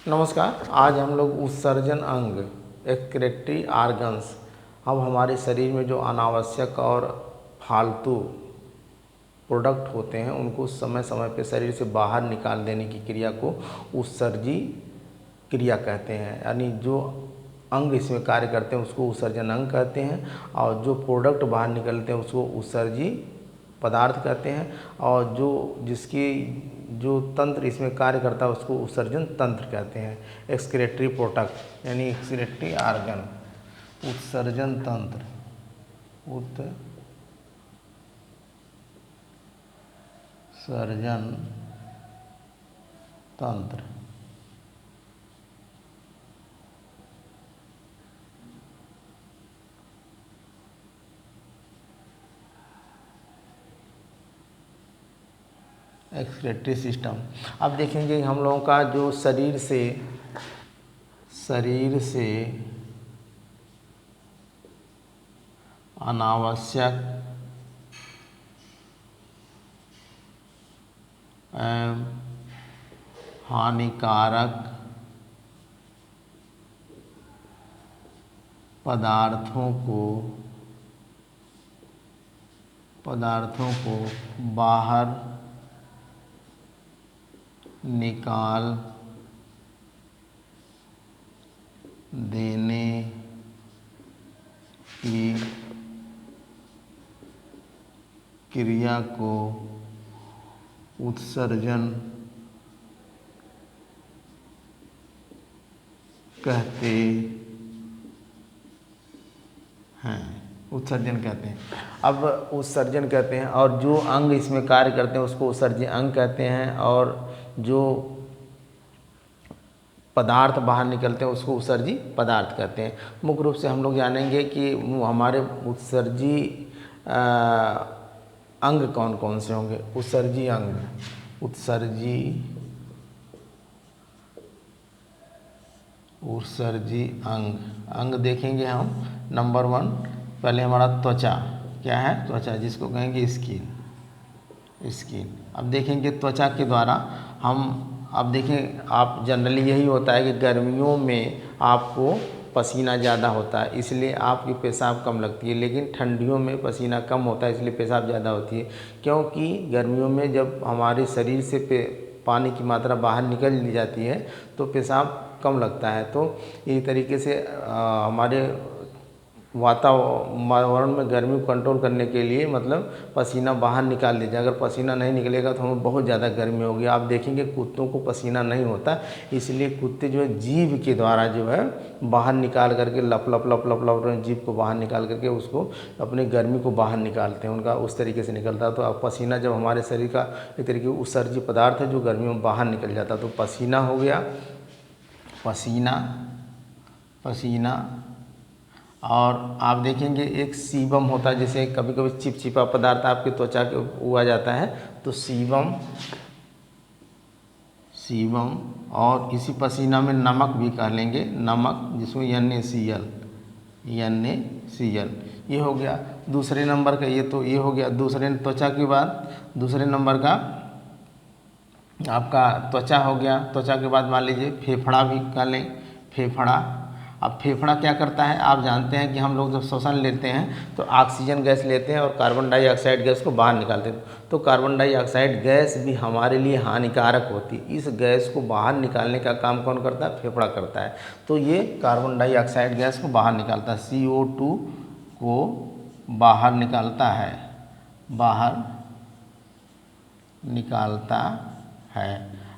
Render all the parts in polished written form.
नमस्कार। आज हम लोग उत्सर्जन अंग एक्सक्रीटरी ऑर्गन्स, अब हमारे शरीर में जो अनावश्यक और फालतू प्रोडक्ट होते हैं उनको समय समय पे शरीर से बाहर निकाल देने की क्रिया को उत्सर्जी क्रिया कहते हैं। यानी जो अंग इसमें कार्य करते हैं उसको उत्सर्जन अंग कहते हैं, और जो प्रोडक्ट बाहर निकलते हैं उसको उत्सर्जी पदार्थ कहते हैं, और जिसकी जो तंत्र इसमें कार्य करता है उसको उत्सर्जन तंत्र कहते हैं। एक्सक्रीटरी प्रोडक्ट यानी एक्सक्रीटरी ऑर्गन, उत्सर्जन तंत्र, उत्सर्जन तंत्र। Excretory system. अब देखेंगे हम लोगों का जो शरीर से अनावश्यक एवं हानिकारक पदार्थों को बाहर निकाल देने की क्रिया को उत्सर्जन कहते हैं। अब उत्सर्जन कहते हैं, और जो अंग इसमें कार्य करते हैं उसको उत्सर्जी अंग कहते हैं, और जो पदार्थ बाहर निकलते हैं उसको उत्सर्जी पदार्थ कहते हैं। मुख्य रूप से हम लोग जानेंगे कि हमारे उत्सर्जी अंग कौन कौन से होंगे। उत्सर्जी अंग देखेंगे हम। नंबर 1 पहले हमारा त्वचा। क्या है? त्वचा, जिसको कहेंगे स्किन। अब देखेंगे त्वचा के द्वारा हम, अब देखें आप जनरली यही होता है कि गर्मियों में आपको पसीना ज़्यादा होता है इसलिए आपकी पेशाब कम लगती है, लेकिन ठंडियों में पसीना कम होता है इसलिए पेशाब ज़्यादा होती है। क्योंकि गर्मियों में जब हमारे शरीर से पानी की मात्रा बाहर निकल ली जाती है तो पेशाब कम लगता है। तो इस तरीके से हमारे वातावरण में गर्मी को कंट्रोल करने के लिए मतलब पसीना बाहर निकाल लीजिए। अगर पसीना नहीं निकलेगा तो हमें बहुत ज़्यादा गर्मी होगी। आप देखेंगे कुत्तों को पसीना नहीं होता, इसलिए कुत्ते जो है जीभ के द्वारा जो है बाहर निकाल करके लप लप लप लप लप जीभ को बाहर निकाल करके उसको अपनी गर्मी को बाहर निकालते हैं, उनका उस तरीके से निकलता है। तो अब पसीना जब हमारे शरीर का एक तरीके का उत्सर्जी पदार्थ है जो गर्मियों में बाहर निकल जाता है, तो पसीना हो गया। पसीना और आप देखेंगे एक सीबम होता है, जैसे कभी कभी चिपचिपा पदार्थ आपके त्वचा के हुआ जाता है तो सीबम। और इसी पसीना में नमक भी कह लेंगे, नमक, जिसमें NaCl ये हो गया दूसरे नंबर का। ये हो गया दूसरे त्वचा के बाद। दूसरे नंबर का आपका त्वचा हो गया। त्वचा के बाद मान लीजिए फेफड़ा भी कर लें, फेफड़ा। अब फेफड़ा क्या करता है? आप जानते हैं कि हम लोग जब श्वसन लेते हैं तो ऑक्सीजन गैस लेते हैं और कार्बन डाइऑक्साइड गैस को बाहर निकालते हैं। तो कार्बन डाइऑक्साइड गैस भी हमारे लिए हानिकारक होती है। इस गैस को बाहर निकालने का काम कौन करता है? फेफड़ा करता है। तो ये कार्बन डाइऑक्साइड गैस को बाहर निकालता है, CO2 को बाहर निकालता है।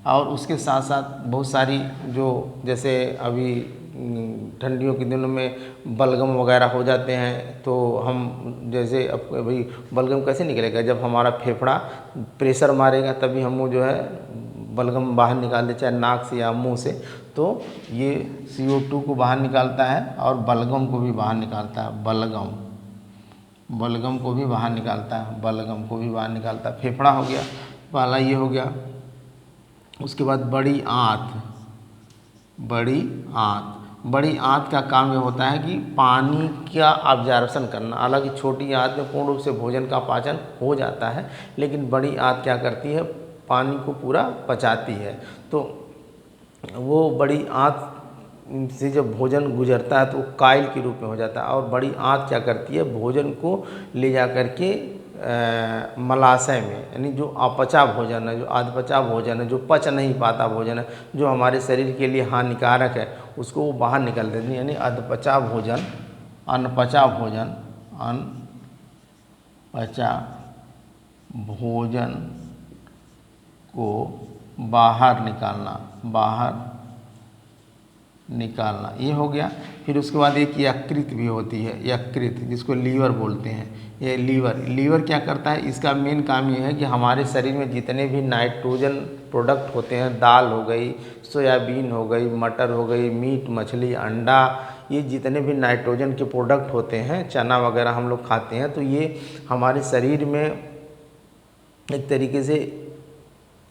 और उसके साथ साथ बहुत सारी जो, जैसे अभी ठंडियों के दिनों में बलगम वगैरह हो जाते हैं, तो हम जैसे अब भाई बलगम कैसे निकलेगा? जब हमारा फेफड़ा प्रेशर मारेगा तभी हम वो जो है बलगम बाहर निकाल दे, चाहे नाक से या मुंह से। तो ये CO2 को बाहर निकालता है और बलगम को भी बाहर निकालता है। बलगम को भी बाहर निकालता है। फेफड़ा हो गया पहला, ये हो गया। उसके बाद बड़ी आंत का काम ये होता है कि पानी का ऑब्जर्वेशन करना। हालांकि छोटी आंत में पूर्ण रूप से भोजन का पाचन हो जाता है, लेकिन बड़ी आंत क्या करती है? पानी को पूरा पचाती है। तो वो बड़ी आंत से जब भोजन गुजरता है तो वो कायल के रूप में हो जाता है, और बड़ी आंत क्या करती है, भोजन को ले जा कर के मलाशय में, यानी जो अपचा भोजन है, जो अधपचा भोजन है, जो पच नहीं पाता भोजन है, जो हमारे शरीर के लिए हानिकारक है, उसको वो बाहर निकाल देते हैं। यानी अधपचा भोजन, अनपचा भोजन, अनपचा भोजन को बाहर निकालना, बाहर निकालना, ये हो गया। फिर उसके बाद एक यकृत भी होती है, यकृत, जिसको लीवर बोलते हैं। ये लीवर क्या करता है, इसका मेन काम ये है कि हमारे शरीर में जितने भी नाइट्रोजन प्रोडक्ट होते हैं, दाल हो गई, सोयाबीन हो गई, मटर हो गई, मीट मछली अंडा, ये जितने भी नाइट्रोजन के प्रोडक्ट होते हैं, चना वगैरह हम लोग खाते हैं, तो ये हमारे शरीर में एक तरीके से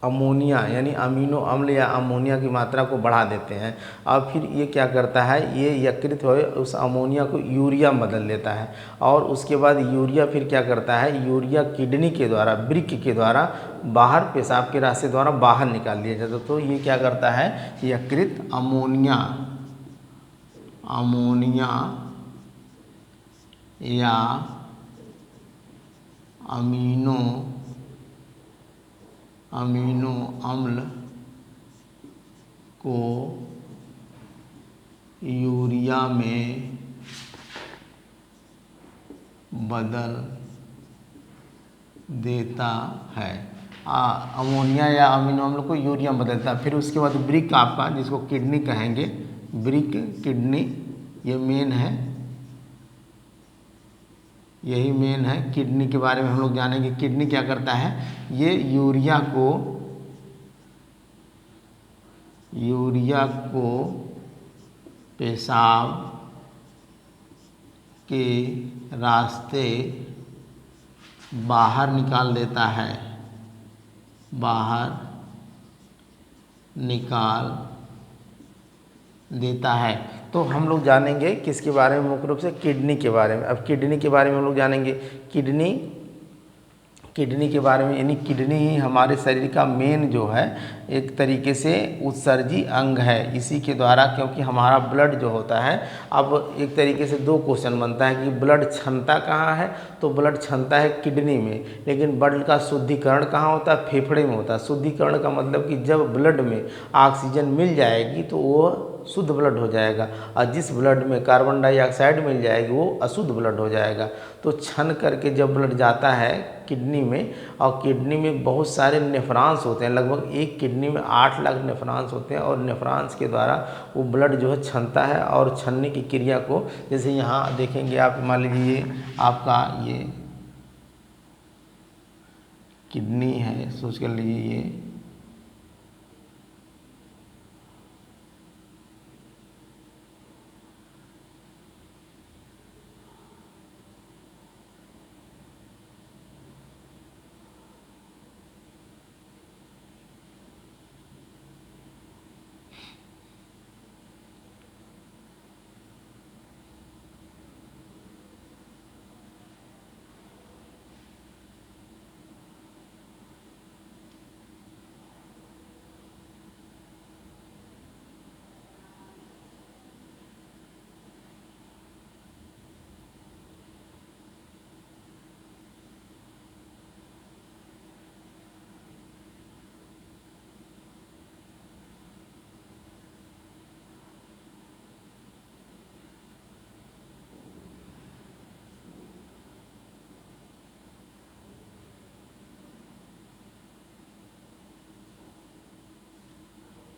अमोनिया यानी अमीनो अम्ल या अमोनिया की मात्रा को बढ़ा देते हैं। अब फिर ये क्या करता है, ये यकृत हो उस अमोनिया को यूरिया में बदल देता है, और उसके बाद यूरिया फिर क्या करता है, यूरिया किडनी के द्वारा, वृक्क के द्वारा बाहर, पेशाब के रास्ते द्वारा बाहर निकाल दिया जाता है। तो ये क्या करता है, यकृत अमोनिया, अमोनिया या अमीनो अम्ल को यूरिया में बदल देता है। अमोनिया या अमीनो अम्ल को यूरिया में बदलता है। फिर उसके बाद वृक्क आपका, जिसको किडनी कहेंगे, वृक्क, किडनी, ये मेन है, यही मेन है। किडनी के बारे में हम लोग जानेंगे। किडनी क्या करता है, ये यूरिया को पेशाब के रास्ते बाहर निकाल देता है, बाहर निकाल देता है। तो हम लोग जानेंगे किसके बारे में, मुख्य रूप से किडनी के बारे में। अब किडनी के बारे में हम लोग जानेंगे। किडनी के बारे में, यानी किडनी ही हमारे शरीर का मेन जो है एक तरीके से उत्सर्जी अंग है। इसी के द्वारा, क्योंकि हमारा ब्लड जो होता है, अब एक तरीके से दो क्वेश्चन बनता है कि ब्लड क्षमता कहाँ है, तो ब्लड क्षमता है किडनी में, लेकिन ब्लड का शुद्धिकरण कहाँ होता है, फेफड़े में होता है। शुद्धिकरण का मतलब कि जब ब्लड में ऑक्सीजन मिल जाएगी तो वो शुद्ध ब्लड हो जाएगा, और जिस ब्लड में कार्बन डाइऑक्साइड मिल जाएगी वो अशुद्ध ब्लड हो जाएगा। तो छन करके जब ब्लड जाता है किडनी में, और किडनी में बहुत सारे नेफ्रॉन्स होते हैं, लगभग एक किडनी में 8 लाख नेफ्रॉन्स होते हैं, और नेफ्रॉन्स के द्वारा वो ब्लड जो है छनता है, और छनने की क्रिया को, जैसे यहाँ देखेंगे आप, मान लीजिए आपका ये किडनी है, सोच कर लीजिए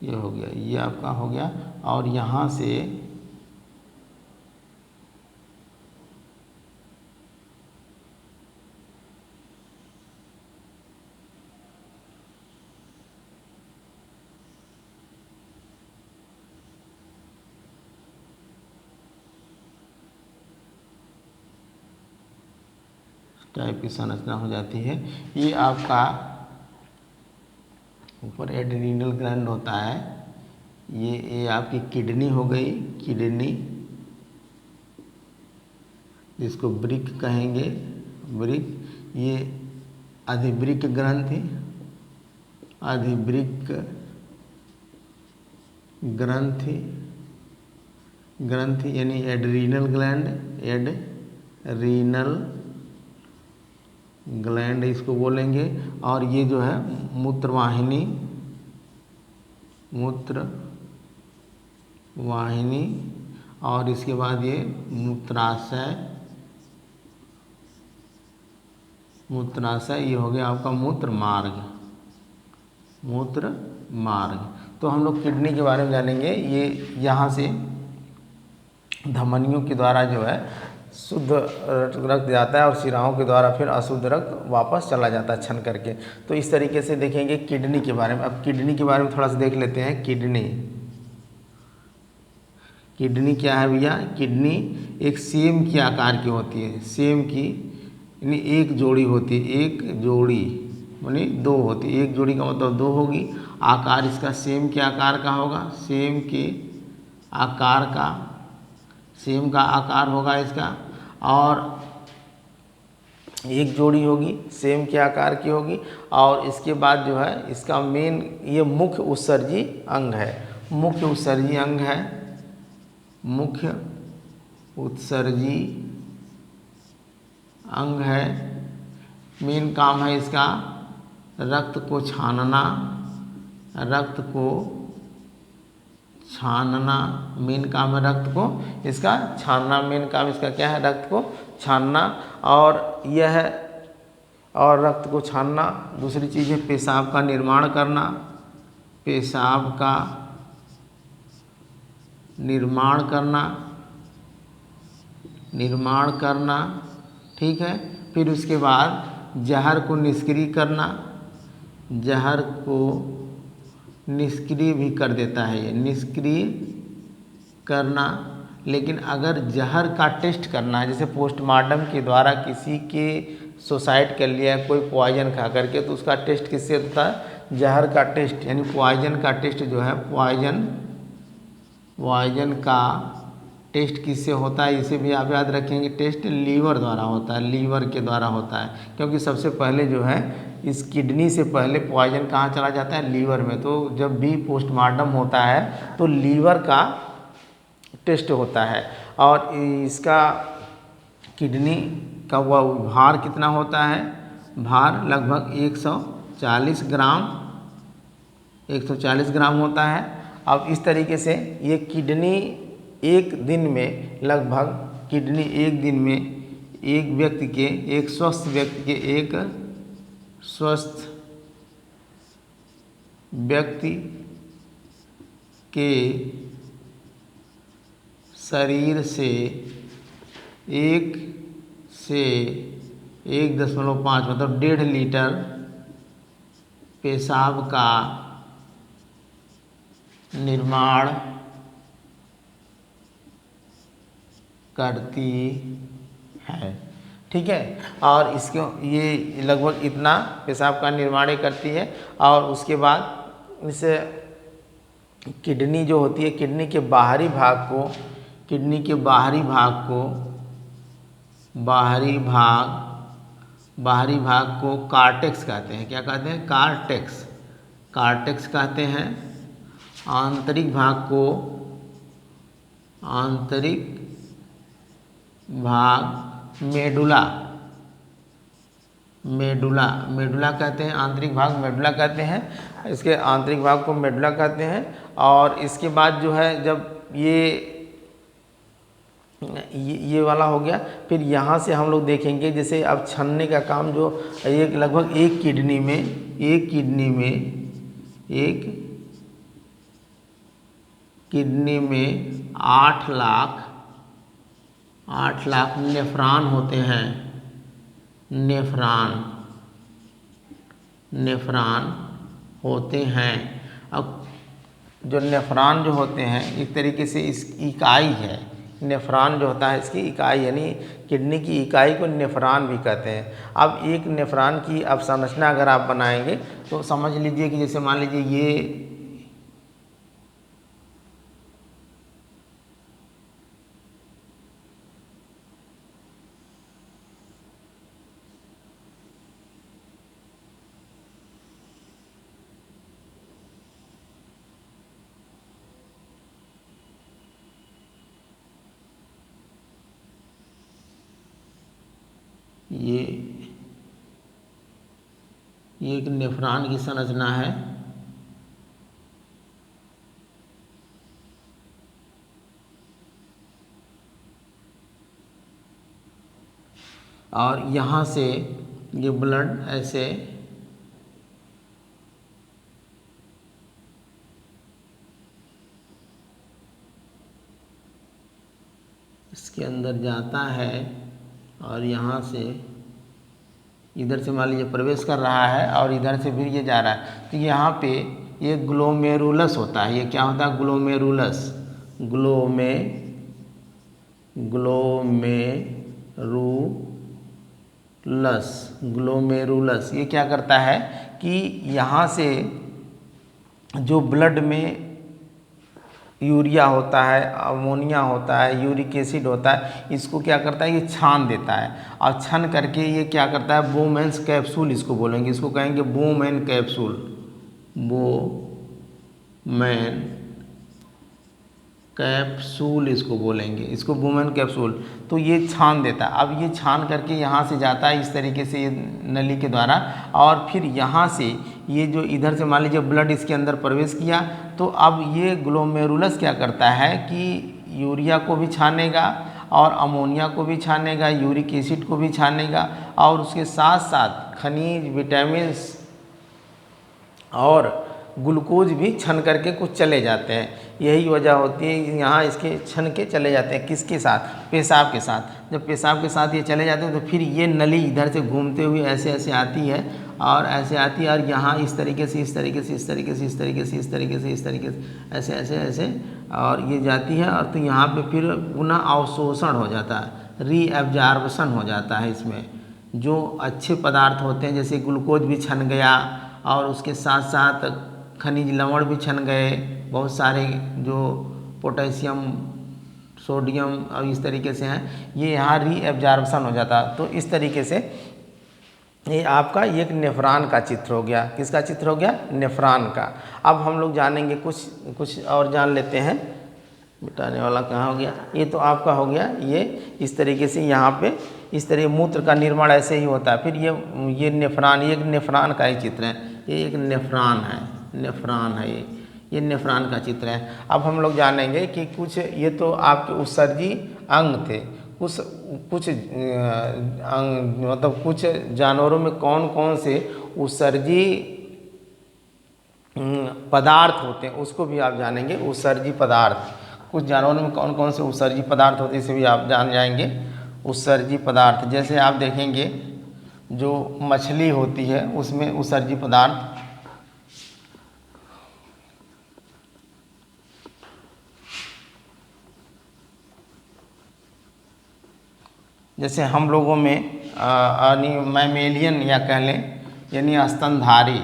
ये हो गया, ये आपका हो गया। और यहाँ से टाइप की संरचना हो जाती है। ये आपका ऊपर एड्रीनल ग्लैंड होता है, ये आपकी किडनी हो गई, किडनी, जिसको वृक्क कहेंगे, वृक्क। ये अधिवृक्क ग्रंथि, अधिवृक्क ग्रंथि, ग्रंथि यानी एड्रीनल ग्लैंड, एड्रीनल ग्लैंड इसको बोलेंगे। और ये जो है मूत्रवाहिनी, मूत्रवाहिनी, और इसके बाद ये मूत्राशय, मूत्राशय ये हो गया आपका मूत्र मार्ग, मूत्र मार्ग। तो हम लोग किडनी के बारे में जानेंगे। ये यहाँ से धमनियों के द्वारा जो है शुद्ध रक्त जाता है और शिराओं के द्वारा फिर अशुद्ध रक्त वापस चला जाता है छन करके। तो इस तरीके से देखेंगे किडनी के बारे में। अब किडनी के बारे में थोड़ा सा देख लेते हैं। किडनी, किडनी क्या है भैया? किडनी एक सेम के आकार की होती है, सेम की यानी एक जोड़ी होती है, एक जोड़ी यानी दो होती है, एक जोड़ी का मतलब दो होगी। आकार इसका सेम के आकार का होगा, सेम के आकार का, सेम का आकार होगा इसका, और एक जोड़ी होगी, सेम के आकार की होगी। और इसके बाद जो है इसका मेन ये मुख्य उत्सर्जी अंग है, मुख्य उत्सर्जी अंग है, मुख्य उत्सर्जी अंग है। मेन काम है इसका रक्त को छानना, रक्त को छानना, मेन काम है रक्त को इसका छानना, मेन काम इसका क्या है? रक्त को छानना। और यह है, और रक्त को छानना। दूसरी चीज़ है पेशाब का निर्माण करना, पेशाब का निर्माण करना, निर्माण करना, ठीक है। फिर उसके बाद जहर को निष्क्रिय करना, जहर को निष्क्रिय भी कर देता है ये, निष्क्रिय करना। लेकिन अगर जहर का टेस्ट करना है, जैसे पोस्टमार्टम के द्वारा किसी के सुसाइड कर लिया है कोई पॉइजन खा करके, तो उसका टेस्ट किससे होता है? जहर का टेस्ट, यानी पॉइजन का टेस्ट जो है, पॉइजन का टेस्ट किससे होता है? इसे भी आप याद रखेंगे, टेस्ट लीवर द्वारा होता है, लीवर के द्वारा होता है। क्योंकि सबसे पहले जो है इस किडनी से पहले पॉइजन कहाँ चला जाता है? लीवर में। तो जब भी पोस्टमार्टम होता है तो लीवर का टेस्ट होता है। और इसका किडनी का वह भार कितना होता है? भार लगभग 140 ग्राम, 140 ग्राम होता है। अब इस तरीके से ये किडनी एक दिन में लगभग, किडनी एक दिन में एक व्यक्ति के, एक स्वस्थ व्यक्ति के, एक स्वस्थ व्यक्ति के शरीर से 1 से 1.5 मतलब 1.5 लीटर पेशाब का निर्माण करती है, ठीक है। और इसको ये लगभग इतना पेशाब का निर्माण करती है। और उसके बाद इस किडनी जो होती है, किडनी के बाहरी भाग को, किडनी के बाहरी भाग को, बाहरी भाग को कार्टेक्स कहते हैं। क्या कहते हैं? कार्टेक्स, कार्टेक्स कहते हैं। आंतरिक भाग को, आंतरिक भाग मेडुला, मेडुला, मेडुला कहते हैं। आंतरिक भाग मेडुला कहते हैं, इसके आंतरिक भाग को मेडुला कहते हैं। और इसके बाद जो है जब ये वाला हो गया, फिर यहाँ से हम लोग देखेंगे जैसे अब छन्ने का काम जो एक लगभग एक किडनी में, एक किडनी में 8 लाख नेफ्रॉन होते हैं, नेफ्रॉन होते हैं। अब जो नेफ्रॉन जो होते हैं एक तरीके से इस इकाई है, नेफ्रॉन जो होता है इसकी इकाई, यानी किडनी की इकाई को नेफ्रॉन भी कहते हैं। अब एक नेफ्रॉन की अब संरचना अगर आप बनाएंगे तो समझ लीजिए कि जैसे मान लीजिए ये ये एक नेफ्रॉन की संरचना है। और यहाँ से ये ब्लड ऐसे इसके अंदर जाता है और यहाँ से इधर से मान लीजिए प्रवेश कर रहा है और इधर से फिर ये जा रहा है। तो यहाँ पे ये ग्लोमेरुलस होता है। ये क्या होता है? ग्लोमेरुलस। ग्लोमेरुलस ये क्या करता है कि यहाँ से जो ब्लड में यूरिया होता है, अमोनिया होता है, यूरिक एसिड होता है, इसको क्या करता है? ये छान देता है और छान करके ये क्या करता है? बोमेन्स कैप्सूल इसको बोलेंगे, इसको कहेंगे बोमेन कैप्सूल। बोमेन कैप्सूल इसको बोलेंगे, इसको बोमेन कैप्सूल। तो ये छान देता है। अब ये छान करके यहाँ से जाता है इस तरीके से, ये नली के द्वारा, और फिर यहाँ से ये जो इधर से मान लीजिए ब्लड इसके अंदर प्रवेश किया, तो अब ये ग्लोमेरुलस क्या करता है कि यूरिया को भी छानेगा और अमोनिया को भी छानेगा, यूरिक एसिड को भी छानेगा, और उसके साथ साथ खनिज, विटामिन्स और ग्लूकोज भी छन करके कुछ चले जाते हैं। यही वजह होती है यहाँ इसके छन के चले जाते हैं। किसके साथ? पेशाब के साथ। जब पेशाब के साथ ये चले जाते हैं तो फिर ये नली इधर से घूमते हुए ऐसे ऐसे आती है और ऐसे आती है, और यहाँ इस तरीके से, इस तरीके से, इस तरीके से, इस तरीके से, इस तरीके से, इस तरीके से, ऐसे ऐसे ऐसे, और ये जाती है। और तो यहाँ पे फिर पुनः अवशोषण हो जाता है, रीएब्जॉर्प्शन हो जाता है। इसमें जो अच्छे पदार्थ होते हैं जैसे ग्लूकोज भी छन गया और उसके साथ साथ खनिज लवण भी छन गए, बहुत सारे जो पोटेशियम, सोडियम और इस तरीके से हैं, ये यहाँ रीएब्जॉर्प्शन हो जाता है। तो इस तरीके से ये आपका एक नेफ्रॉन का चित्र हो गया। किसका चित्र हो गया? नेफ्रॉन का। अब हम लोग जानेंगे कुछ और जान लेते हैं। मिटाने वाला कहाँ हो गया? ये तो आपका हो गया। ये इस तरीके से यहाँ पे इस तरह मूत्र का निर्माण ऐसे ही होता है। फिर ये नेफ्रॉन, ये एक नेफ्रॉन का ही चित्र है। ये एक नेफ्रॉन है, नेफ्रॉन है ये नेफ्रॉन का चित्र है। अब हम लोग जानेंगे कि कुछ, ये तो आपके उत्सर्जी अंग थे, कुछ अंग मतलब कुछ जानवरों में कौन कौन से उत्सर्जी पदार्थ होते हैं उसको भी आप जानेंगे। उत्सर्जी पदार्थ, कुछ जानवरों में कौन कौन से उत्सर्जी पदार्थ होते हैं इसे भी आप जान जाएंगे। उत्सर्जी पदार्थ जैसे आप देखेंगे जो मछली होती है उसमें उत्सर्जी पदार्थ, जैसे हम लोगों में मैमेलियन या कह लें यानी स्तनधारी,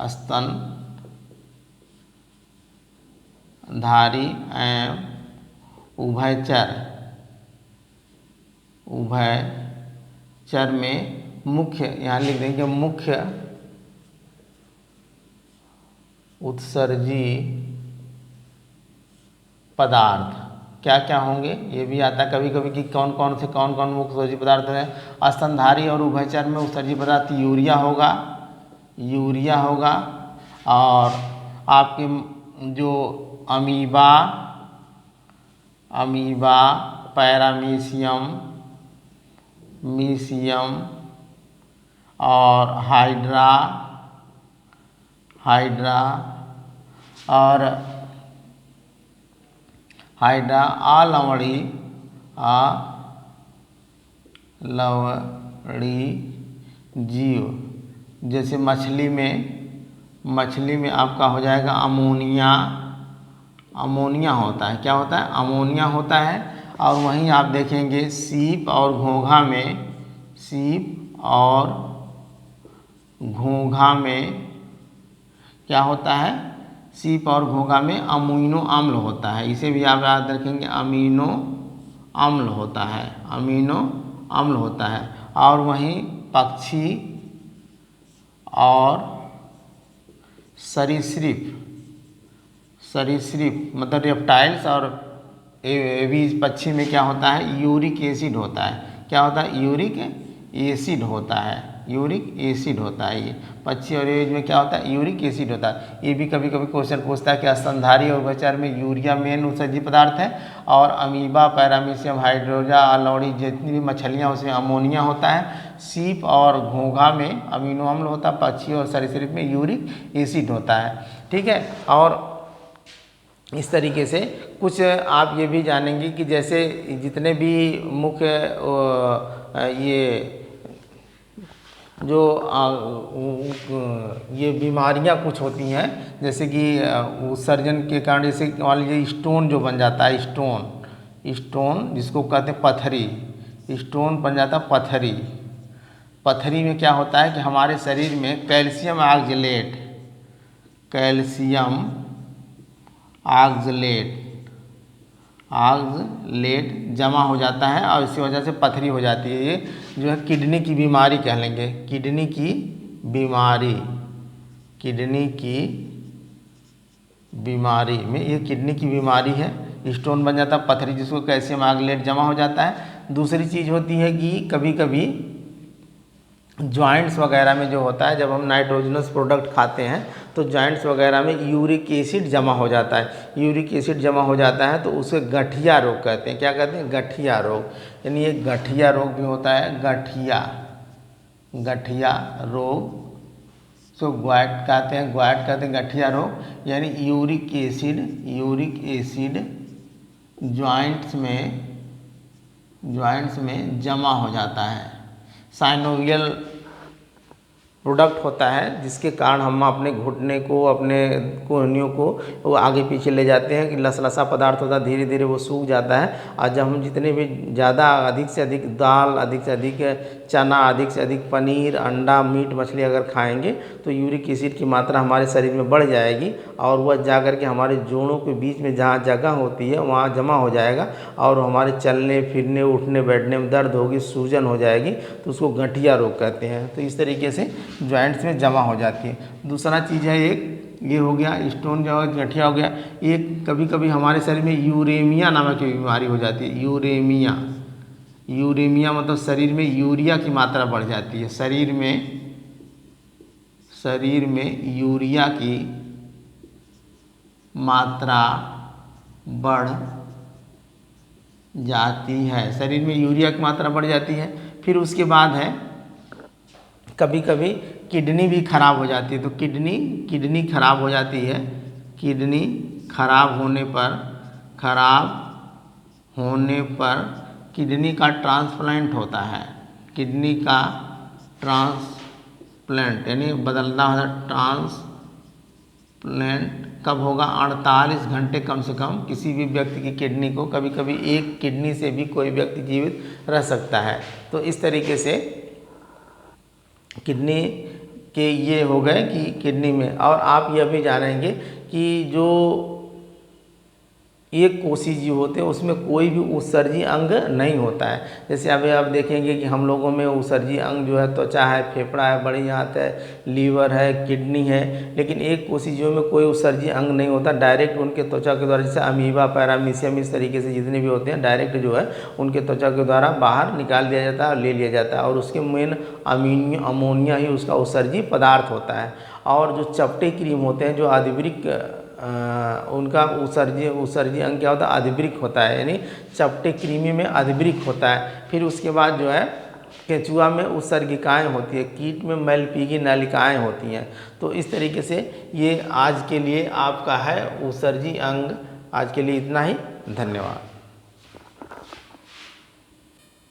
स्तनधारी एवं उभयचर में मुख्य, यहाँ लिख देंगे मुख्य उत्सर्जी पदार्थ क्या क्या होंगे, ये भी आता है कभी कभी कि कौन कौन मुख्य उत्सर्जी पदार्थ हैं। स्तनधारी और उभयचर में उत्सर्जी पदार्थ यूरिया होगा, और आपके जो अमीबा, पैरामीशियम, मीशियम और हाइड्रा और अलवड़ी जीव, जैसे मछली में आपका हो जाएगा अमोनिया होता है। क्या होता है? अमोनिया होता है। और वहीं आप देखेंगे सीप और घोंघा में क्या होता है? सीप और घोंघा में अमीनो अम्ल होता है। इसे भी आप याद रखेंगे, अमीनो अम्ल होता है। और वहीं पक्षी और सरीसृप मतलब रेप्टाइल्स और एवीज, पक्षी में क्या होता है? यूरिक एसिड होता है। क्या होता है, यूरिक एसिड होता है, यूरिक एसिड होता है। ये पक्षी और एवज में क्या होता है, यूरिक एसिड होता है। ये भी कभी कभी क्वेश्चन पूछता है कि स्तनधारी और उभयचर में यूरिया मेन उत्सर्जी पदार्थ है, और अमीबा, पैरामीशियम, हाइड्रोजा, अलोडी जितनी भी मछलियाँ उसमें अमोनिया होता है। सीप और घोंघा में अमीनो अम्ल होता है, पक्षी और सरीसृप में यूरिक एसिड होता है। ठीक है, और इस तरीके से कुछ आप ये भी जानेंगे कि जैसे जितने भी मुख्य ये जो ये बीमारियां कुछ होती हैं, जैसे कि उत्सर्जन के कारण, जैसे मान लीजिए स्टोन जो बन जाता है, स्टोन जिसको कहते हैं पथरी, स्टोन बन जाता है पथरी। पथरी में क्या होता है कि हमारे शरीर में कैल्शियम ऑक्सलेट जमा हो जाता है और इसी वजह से पथरी हो जाती है। ये जो है किडनी की बीमारी कह लेंगे, किडनी की बीमारी में ये किडनी की बीमारी है। स्टोन बन जाता है पथरी, जिसको कैल्शियम ऑक्सलेट जमा हो जाता है। दूसरी चीज़ होती है कि कभी कभी जॉइंट्स वगैरह में जो होता है, जब हम नाइट्रोजनस प्रोडक्ट खाते हैं तो जॉइंट्स वगैरह में यूरिक एसिड जमा हो जाता है। यूरिक एसिड जमा हो जाता है तो उसे गठिया रोग कहते हैं। क्या कहते हैं, गठिया रोग। यानी ये गठिया रोग भी होता है, गठिया रोग, तो ग्वाइट कहते हैं गठिया रोग। यानी यूरिक एसिड जॉइंट्स में जमा हो जाता है। साइनोवियल प्रोडक्ट होता है जिसके कारण हम अपने घुटने को, अपने कोहनियों को वो आगे पीछे ले जाते हैं कि लसलसा पदार्थ होता है, धीरे धीरे वो सूख जाता है। और जब हम जितने भी ज़्यादा अधिक से अधिक दाल, अधिक से अधिक चना, अधिक से अधिक पनीर, अंडा, मीट, मछली अगर खाएंगे तो यूरिक एसिड की मात्रा हमारे शरीर में बढ़ जाएगी और वह जा कर के हमारे जोड़ों के बीच में जहाँ जगह होती है वहाँ जमा हो जाएगा और हमारे चलने फिरने, उठने बैठने में दर्द होगी, सूजन हो जाएगी, तो उसको गठिया रोग कहते हैं। तो इस तरीके से जॉइंट्स में जमा हो जाती है। दूसरा चीज़ है, एक ये हो गया स्टोन जो गठिया हो गया। एक कभी कभी हमारे शरीर में यूरेमिया नामक की बीमारी हो जाती है। यूरेमिया मतलब शरीर में यूरिया की मात्रा बढ़ जाती है। शरीर में यूरिया की मात्रा बढ़ जाती है, शरीर में यूरिया की मात्रा बढ़ जाती है। फिर उसके बाद है कभी कभी किडनी भी खराब हो जाती है। तो किडनी खराब हो जाती है। किडनी खराब होने पर किडनी का ट्रांसप्लांट होता है। किडनी का ट्रांसप्लांट यानी बदलना होता है। ट्रांसप्लांट कब होगा, 48 घंटे कम से कम किसी भी व्यक्ति की किडनी को। कभी कभी एक किडनी से भी कोई व्यक्ति जीवित रह सकता है। तो इस तरीके से किडनी के ये हो गए कि किडनी में। और आप यह भी जानेंगे कि जो एक कोशिका जीव होते हैं उसमें कोई भी उत्सर्जी अंग नहीं होता है। जैसे अभी आप देखेंगे कि हम लोगों में उत्सर्जी अंग जो है त्वचा है, फेफड़ा है, बड़ी आंत है, लीवर है, किडनी है, लेकिन एक कोशिका जीवों में कोई उत्सर्जी अंग नहीं होता। डायरेक्ट उनके त्वचा के द्वारा, जैसे अमीबा, पैरामीशियम, इस तरीके से जितने भी होते हैं डायरेक्ट जो है उनके त्वचा के द्वारा बाहर निकाल दिया जाता है और ले लिया जाता है, और उसके मेन अमोनिया ही उसका उत्सर्जी पदार्थ होता है। और जो चपटे क्रीम होते हैं, जो आदिवृक्क उनका उत्सर्जी अंग क्या होता है, अधिवृक्क होता है। यानी चपटे कृमि में अधिवृक्क होता है। फिर उसके बाद जो है केंचुआ में उत्सर्गिकाएँ होती है, कीट में मैलपीगी नलिकाएँ होती हैं। तो इस तरीके से ये आज के लिए आपका है उत्सर्जी अंग। आज के लिए इतना ही, धन्यवाद।